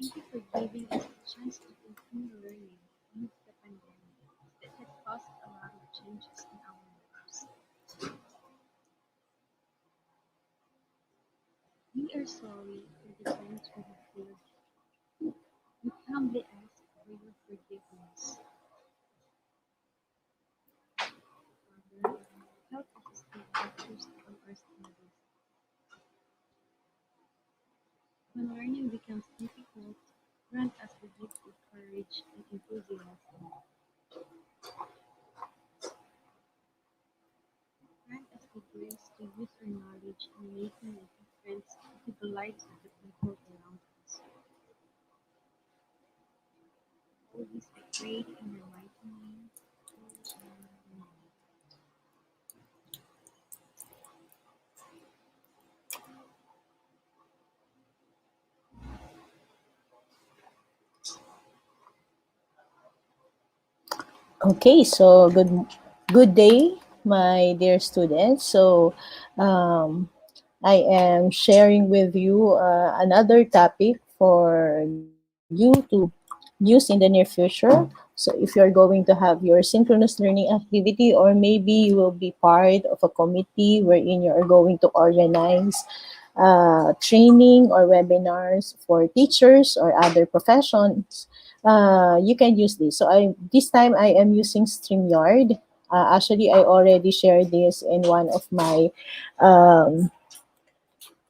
Thank you for giving us a chance to continue learning amidst the pandemic that has caused a lot of changes in our lives. We are sorry for the times we have failed you. We humbly ask for your forgiveness. Father, help us stay focused on our studies. When learning becomes difficult, grant us the gift of courage and enthusiasm. Grant us the grace to use our knowledge in making a difference to the lives of the people around us. All this I prayed in your mighty name. Amen. Okay, so good day, my dear students. So um, I am sharing with you another topic for you to use in the near future. So if you're going to have your synchronous learning activity, or maybe you will be part of a committee wherein you are going to organize training or webinars for teachers or other professions, you can use this. So this time I am using StreamYard. Actually, I already shared this in one of my um,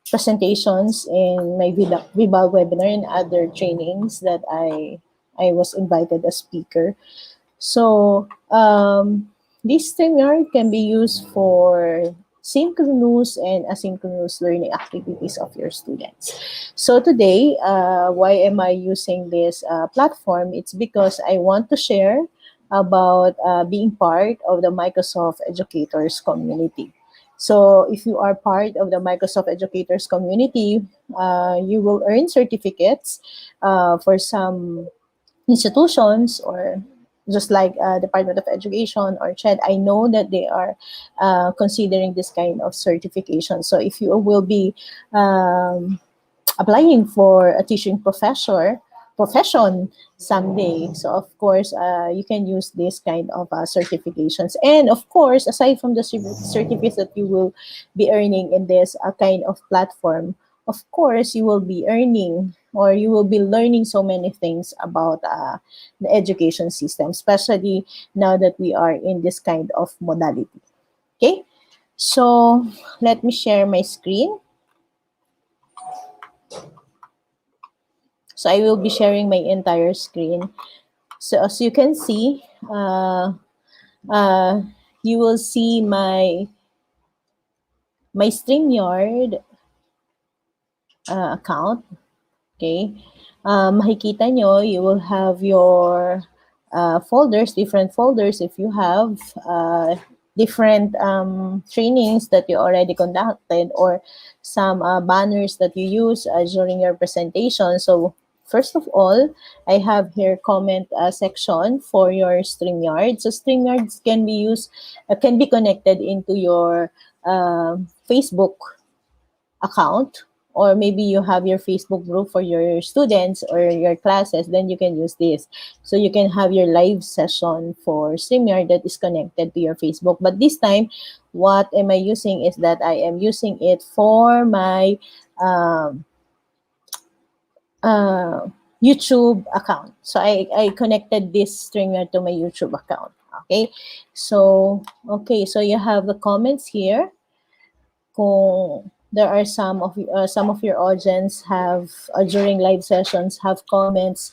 presentations in my Viva webinar and other trainings that I was invited as speaker. So this StreamYard can be used for synchronous and asynchronous learning activities of your students. So today, why am I using this platform? It's because I want to share about being part of the Microsoft Educators community. So if you are part of the Microsoft Educators community, you will earn certificates for some institutions, or just like Department of Education or CHED. I know that they are considering this kind of certification. So if you will be um, applying for a teaching profession someday, so of course you can use this kind of certifications. And of course, aside from the certificates that you will be earning in this kind of platform, of course you will be earning, or you will be learning so many things about the education system, especially now that we are in this kind of modality. Okay, so let me share my screen. So I will be sharing my entire screen. So as you can see, uh, you will see my StreamYard account. Okay. Makikita nyo, you will have your folders, different folders if you have different trainings that you already conducted, or some banners that you use during your presentation. So first of all, I have here comment section for your StreamYard. So StreamYards can be used, can be connected into your Facebook account, or maybe you have your Facebook group for your students or your classes, then you can use this. So you can have your live session for StreamYard that is connected to your Facebook. But this time, what am I using is that I am using it for my um, uh, YouTube account. So I connected this StreamYard to my YouTube account. Okay, so you have the comments here. Kung there are some of your audience have during live sessions have comments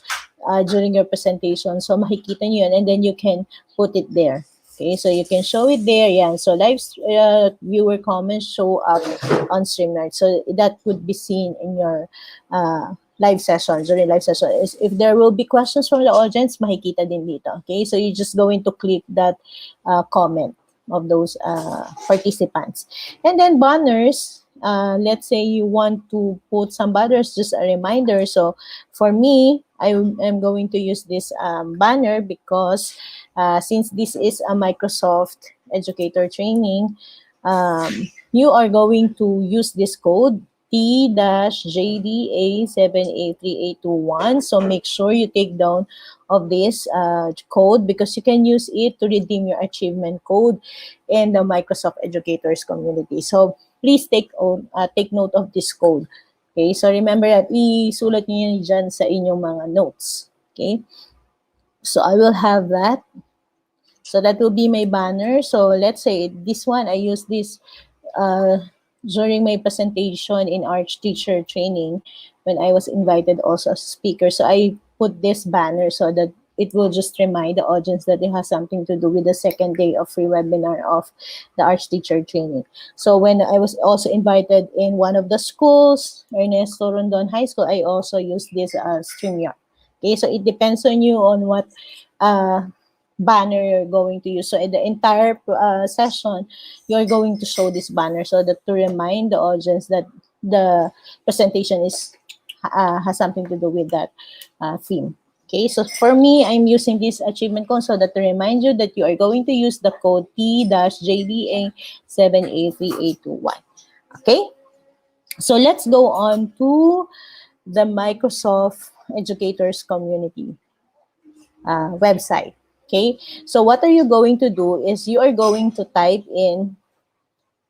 during your presentation, so makikita niyo yun, and then you can put it there. Okay, so you can show it there. Yeah, so live viewer comments show up on StreamYard, so that would be seen in your live session. During live session, if there will be questions from the audience, makikita din dito. Okay, so you just going to click that comment of those participants. And then banners, let's say you want to put some banners, just a reminder. So for me, I am going to use this banner because since this is a Microsoft Educator training, you are going to use this code T-JDA783821. So make sure you take down of this code because you can use it to redeem your achievement code in the Microsoft Educators community. So please take note of this code. Okay, so remember that isulat niyo yan dyan sa inyong mga notes. Okay, so I will have that. So that will be my banner. So let's say this one, I use this uh, during my presentation in Arch Teacher Training when I was invited also as a speaker. So I put this banner so that it will just remind the audience that it has something to do with the second day of free webinar of the Arch Teacher Training. So when I was also invited in one of the schools, Ernesto Rondon High School, I also used this StreamYard. Okay, so it depends on you on what uh, banner you're going to use. So in the entire session, you're going to show this banner so that to remind the audience that the presentation is has something to do with that theme. Okay, so for me, I'm using this achievement code so that to remind you that you are going to use the code T-JDA783821. Okay, so let's go on to the Microsoft Educators Community website. Okay, so what are you going to do is you are going to type in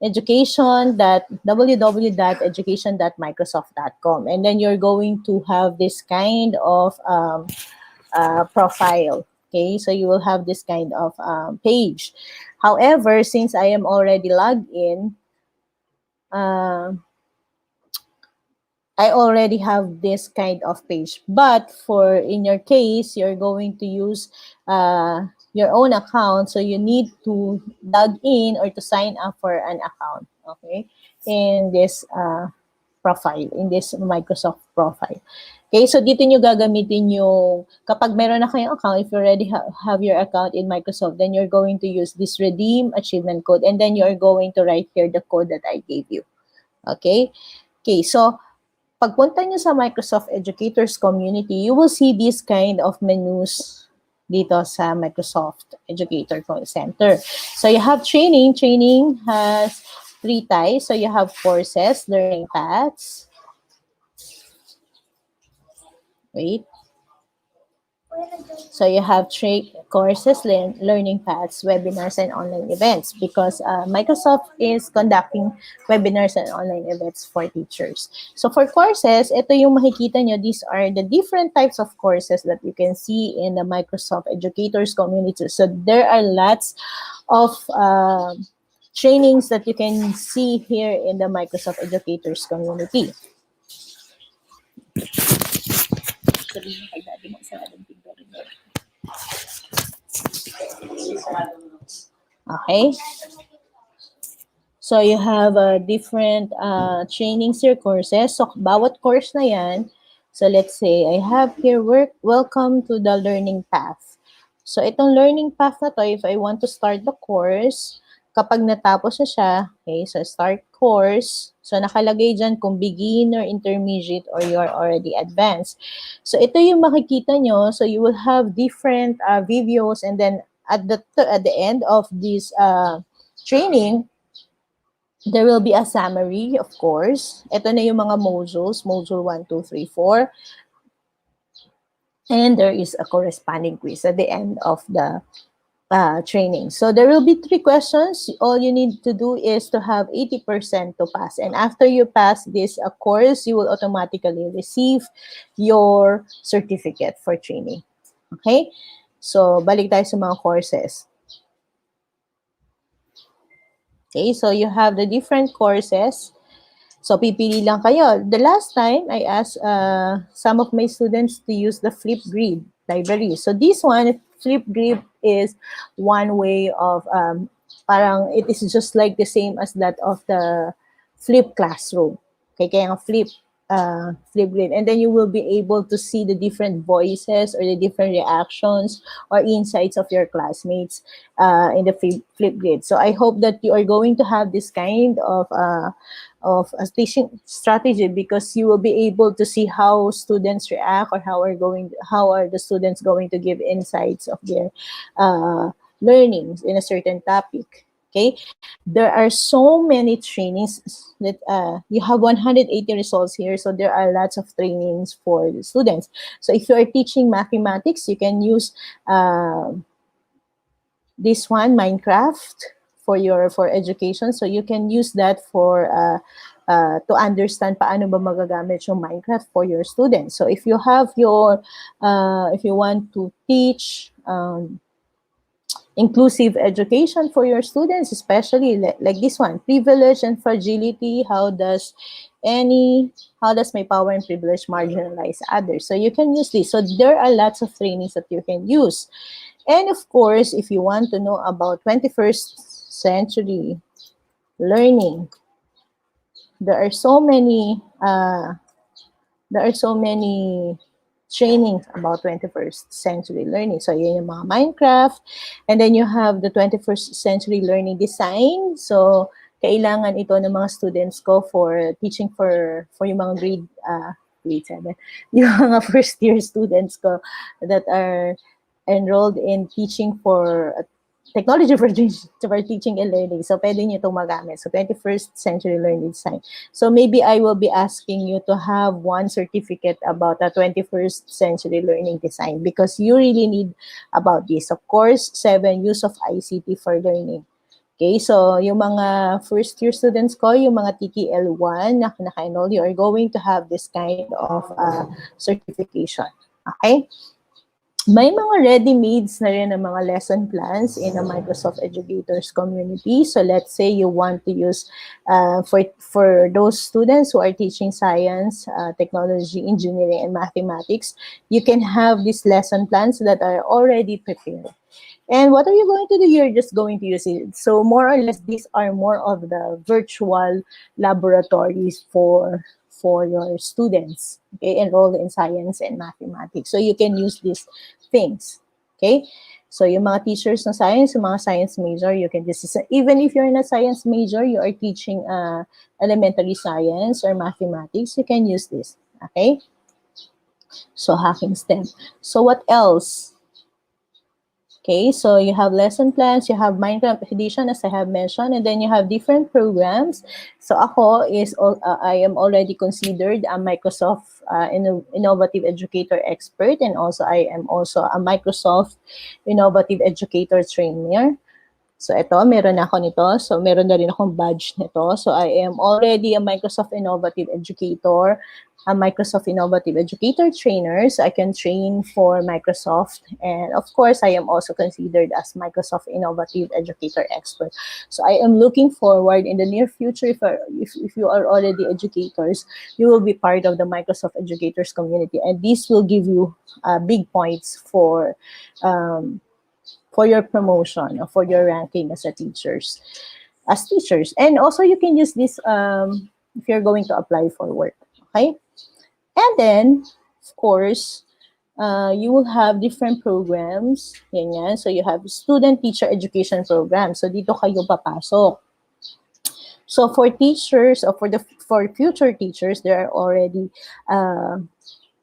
education.www.education.microsoft.com, and then you're going to have this kind of profile. Okay, so you will have this kind of page. However, since I am already logged in, uh, I already have this kind of page. But for in your case, you're going to use your own account. So you need to log in or to sign up for an account. Okay, in this profile, in this Microsoft profile. Okay, so dito nyo gagamitin yung, kapag meron na kayong account, if you already have your account in Microsoft, then you're going to use this redeem achievement code, and then you're going to write here the code that I gave you. Okay? Okay, so pagpunta nyo sa Microsoft Educators Community, you will see this kind of menus dito sa Microsoft Educator Center. So you have training. Training has 3 types. So you have courses, learning paths. Wait. So you have courses, learning paths, webinars, and online events because Microsoft is conducting webinars and online events for teachers. So for courses, ito yung makikita nyo, these are the different types of courses that you can see in the Microsoft Educators community. So there are lots of trainings that you can see here in the Microsoft Educators community. Okay. So you have different trainings here, courses. So bawat course na yan, so let's say I have here welcome to the learning path. So itong learning path na to, if I want to start the course, kapag natapos na siya, okay, so start course. So nakalagay dyan kung beginner, intermediate, or you are already advanced. So ito yung makikita nyo. So you will have different videos, and then at the end of this training, there will be a summary, of course. Ito na yung mga modules, module 1, 2, 3, 4. And there is a corresponding quiz at the end of the training. So there will be 3 questions. All you need to do is to have 80% to pass. And after you pass this course, you will automatically receive your certificate for training. Okay? So, balik tayo sa mga courses. Okay, so you have the different courses. So, pipili lang kayo. The last time, I asked some of my students to use the Flipgrid library. So, this one, Flipgrid is one way of, parang it is just like the same as that of the Flip Classroom. Okay, kaya nga Flipgrid. And then you will be able to see the different voices or the different reactions or insights of your classmates in the Flipgrid. So I hope that you are going to have this kind of a teaching strategy because you will be able to see how students react or how are the students going to give insights of their learnings in a certain topic. Okay, there are so many trainings that you have 180 results here, so there are lots of trainings for the students. So if you are teaching mathematics, you can use this one, Minecraft, for education. So you can use that for to understand paano ba magagamit yung Minecraft for your students. So if you have your if you want to teach inclusive education for your students, especially like this one, privilege and fragility. How does my power and privilege marginalize others? So you can use this. So there are lots of trainings that you can use. And of course, if you want to know about 21st century learning, there are so many there are so many trainings about 21st century learning. So yun yung mga Minecraft. And then you have the 21st century learning design. So kailangan ito ng mga students ko for teaching for yung mga grade 7. Yung mga first year students ko that are enrolled in teaching for technology for teaching and learning. So, pwede nyo itong magamit. So, 21st century learning design. So, maybe I will be asking you to have one certificate about a 21st century learning design because you really need about this. Of course, 7, use of ICT for learning. Okay, so yung mga first year students ko, yung mga TTL1 na naka-enroll, you are going to have this kind of certification. Okay? May mga ready-mades na rin ng mga lesson plans in the Microsoft Educators community. So let's say you want to use, for those students who are teaching science, technology, engineering, and mathematics, you can have these lesson plans that are already prepared. And what are you going to do? You're just going to use it. So more or less, these are more of the virtual laboratories for your students, okay, enrolled in science and mathematics. So you can use these things, okay? So yung mga teachers ng science, yung mga science major, you can just, even if you're not science major, you are teaching elementary science or mathematics, you can use this, okay? So hacking STEM. So what else? Okay, so you have lesson plans, you have Minecraft edition, as I have mentioned, and then you have different programs. So I am already considered a Microsoft Innovative Educator expert, and also I am also a Microsoft Innovative Educator trainer. So ito, meron ako nito. So meron na rin akong badge nito. So I am already a Microsoft Innovative Educator, a Microsoft Innovative Educator trainer. So I can train for Microsoft. And of course, I am also considered as Microsoft Innovative Educator expert. So I am looking forward in the near future, if you are already educators, you will be part of the Microsoft Educators community. And this will give you big points for your promotion or for your ranking as teachers. And also you can use this if you're going to apply for work, okay? And then, of course, you will have different programs. Yan. So you have student teacher education program. So dito kayo papasok. So for teachers or for future teachers, there are already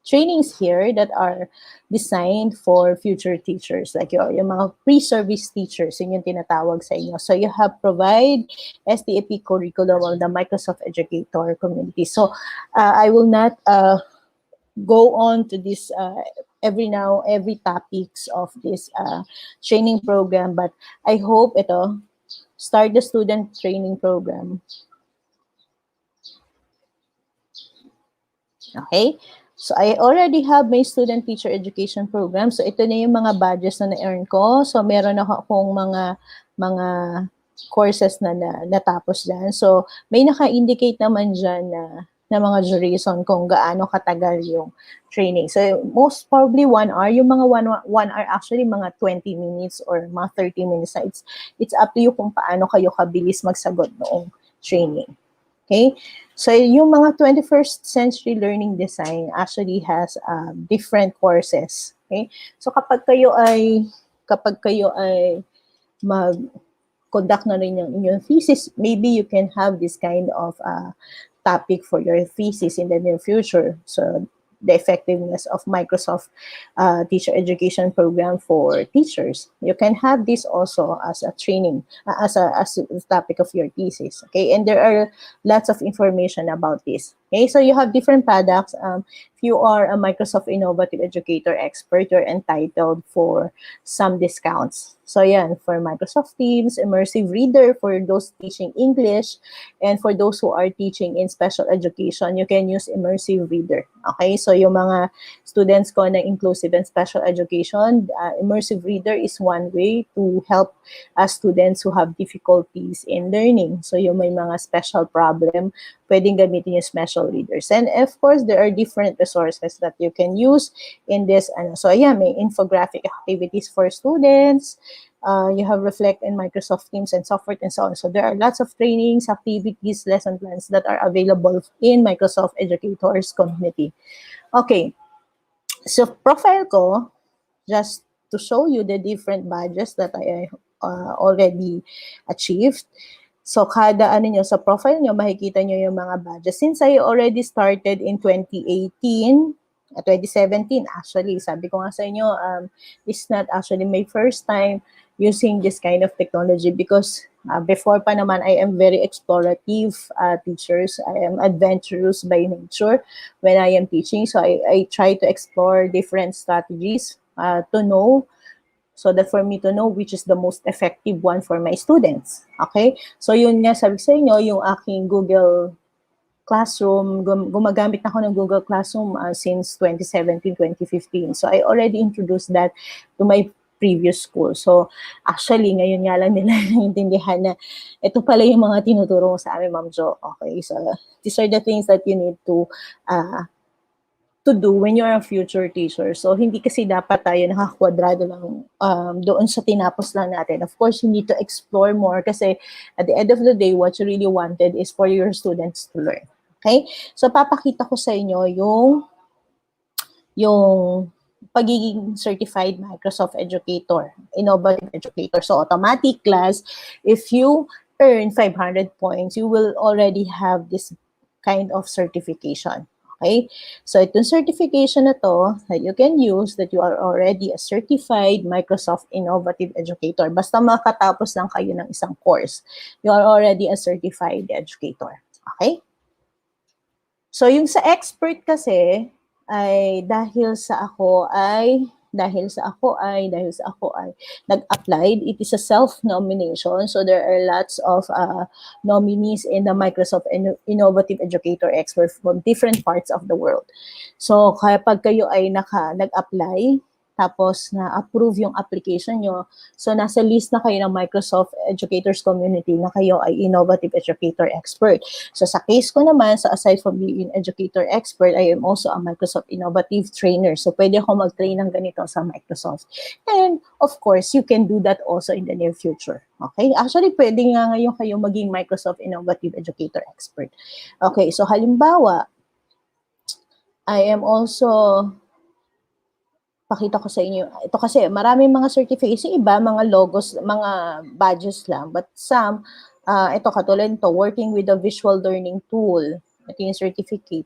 trainings here that are designed for future teachers, like yung mga pre-service teachers, yun yung tinatawag sa inyo. So you have provide STAP curriculum of the Microsoft Educator community. So I will not go on to this every topics of this training program, but I hope ito, start the student training program. Okay? So, I already have my student teacher education program. So, ito na yung mga badges na na-earn ko. So, meron akong mga courses na natapos dyan. So, may naka-indicate naman dyan na mga duration kung gaano katagal yung training. So, most probably 1 hour. Yung mga 1 hour, actually, mga 20 minutes or mga 30 minutes na. It's up to you kung paano kayo kabilis magsagot noong training. Okay? So, yung mga 21st century learning design actually has different courses. Okay? So, kapag kayo ay mag-conduct na rin yung inyong thesis, maybe you can have this kind of topic for your thesis in the near future. So, the effectiveness of Microsoft teacher education program for teachers. You can have this also as a training, as a topic of your thesis. Okay, and there are lots of information about this. Okay, so you have different products. If you are a Microsoft Innovative Educator expert, you're entitled for some discounts. So yan, for Microsoft Teams, Immersive Reader for those teaching English, and for those who are teaching in special education, you can use Immersive Reader. Okay, so yung mga students ko na inclusive and special education, Immersive Reader is one way to help students who have difficulties in learning. So yung may mga special problem, pwedeng gamitin yung special readers. And of course, there are different resources that you can use in this. So ayan, may infographic activities for students. You have Reflect in Microsoft Teams and software and so on. So there are lots of trainings, activities, lesson plans that are available in Microsoft Educators community. Okay, so profile ko, just to show you the different badges that I already achieved. So kada ano nyo, sa profile nyo, makikita nyo yung mga badges. Since I already started in 2018, 2017 actually, sabi ko nga sa inyo, this is not actually my first time using this kind of technology because before pa naman, I am very explorative teachers. I am adventurous by nature when I am teaching. So I try to explore different strategies to know, so that for me to know which is the most effective one for my students. Okay? So yun nga, sabi sa inyo, yung aking Google Classroom, gumagamit na ako ng Google Classroom since 2017, 2015. So I already introduced that to my previous school. So actually, ngayon nga lang nila naiintindihan na ito pala yung mga tinuturo sa amin, Ma'am Jo. Okay, so these are the things that you need to do when you're a future teacher. So, hindi kasi dapat tayo nakakwadrado lang doon sa tinapos lang natin. Of course, you need to explore more kasi at the end of the day, what you really wanted is for your students to learn. Okay? So, papakita ko sa inyo yung pagiging certified Microsoft Educator, Innovative Educator. So, automatic class, if you earn 500 points, you will already have this kind of certification. Okay? So, itong certification na to that you can use that you are already a certified Microsoft Innovative Educator. Basta makatapos lang kayo ng isang course, you are already a certified educator. Okay? So, yung sa expert kasi, ay dahil sa ako ay nag-applied. It is a self-nomination. So there are lots of nominees in the Microsoft Innovative Educator Expert from different parts of the world. So kapag kayo ay nag-apply, tapos na-approve yung application nyo, so nasa list na kayo ng Microsoft Educators Community na kayo ay Innovative Educator Expert. So sa case ko naman, so aside from being Educator Expert, I am also a Microsoft Innovative Trainer. So pwede ako mag-train ng ganito sa Microsoft. And of course, you can do that also in the near future. Okay? Actually, pwede nga ngayon kayo maging Microsoft Innovative Educator Expert. Okay, so halimbawa, I am also pakita ko sa inyo. Ito kasi maraming mga certificates. Yung iba, mga logos, mga badges lang. But some, ito katulad nito, working with a visual learning tool. Ito yung certificate.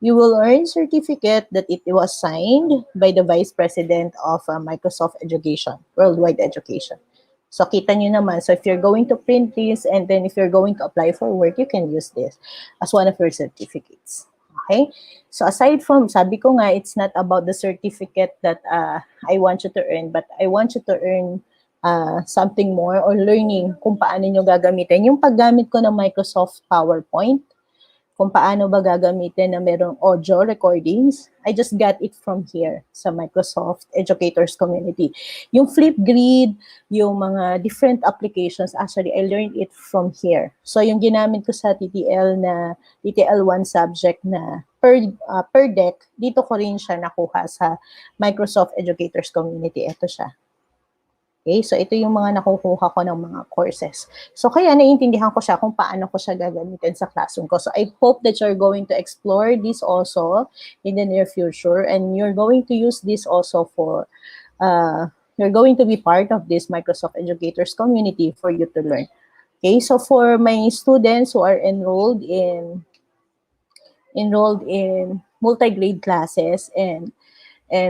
You will earn certificate that it was signed by the Vice President of Microsoft Education, Worldwide Education. So, kita nyo naman. So, if you're going to print this and then if you're going to apply for work, you can use this as one of your certificates. Okay? So aside from, sabi ko nga, it's not about the certificate that I want you to earn, but I want you to earn something more or learning kung paano nyo gagamitin. Yung paggamit ko ng Microsoft PowerPoint, kung paano ba gagamitin na merong audio recordings, I just got it from here sa Microsoft Educators Community. Yung Flipgrid, yung mga different applications, actually, I learned it from here. So, yung ginamit ko sa TTL1 subject na per deck, dito ko rin siya nakuha sa Microsoft Educators Community. Ito siya. Okay, so ito yung mga nakukuha ko ng mga courses. So kaya naiintindihan ko siya kung paano ko siya gagamitin sa classroom ko. So I hope that you're going to explore this also in the near future and you're going to use this also for, you're going to be part of this Microsoft Educators community for you to learn. Okay, so for my students who are enrolled in multi-grade classes and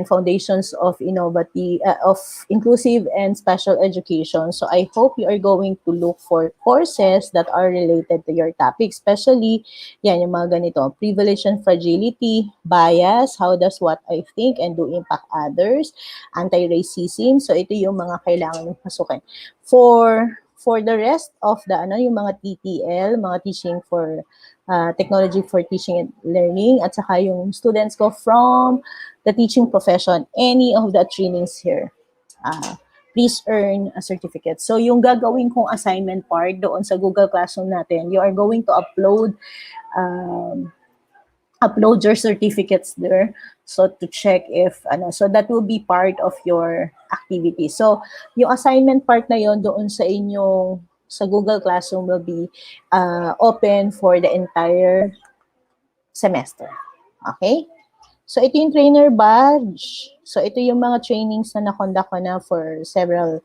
foundations of innovative of inclusive and special education. So I hope you are going to look for courses that are related to your topic, especially yan yung mga ganito, privilege and fragility, bias, how does what I think and do impact others, anti-racism. So ito yung mga kailangan yung pasukin. For the rest of the yung mga TTL, mga teaching for technology for teaching and learning, at saka yung students ko from the teaching profession, any of the trainings here, please earn a certificate. So yung gagawin kong assignment part doon sa Google Classroom natin, you are going to um, upload your certificates there, so to check if so that will be part of your activity. So yung assignment part na yon doon sa inyong sa Google Classroom will be open for the entire semester. Okay? So ito yung trainer badge. So ito yung mga trainings na na-conduct ko na for several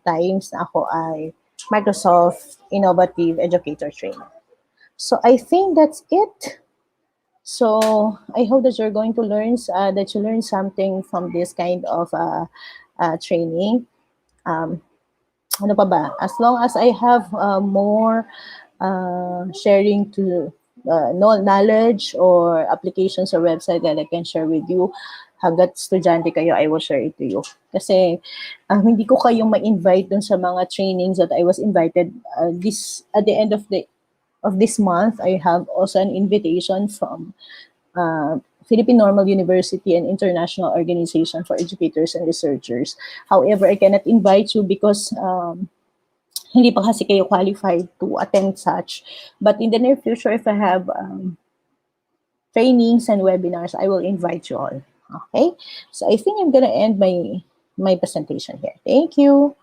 times na ako ay Microsoft Innovative Educator Trainer. So I think that's it. So I hope that you're going to learn, that you learn something from this kind of training. Ano pa ba? As long as I have more sharing to knowledge or applications or website that I can share with you, hanggat estudyante kayo, I will share it to you. Kasi hindi ko kayong ma-invite dun sa mga trainings that I was invited. This at the end of this month, I have also an invitation from Philippine Normal University and International Organization for Educators and Researchers. However, I cannot invite you because hindi pa kasi kayo qualified to attend such. But in the near future, if I have trainings and webinars, I will invite you all. Okay? So I think I'm gonna end my presentation here. Thank you.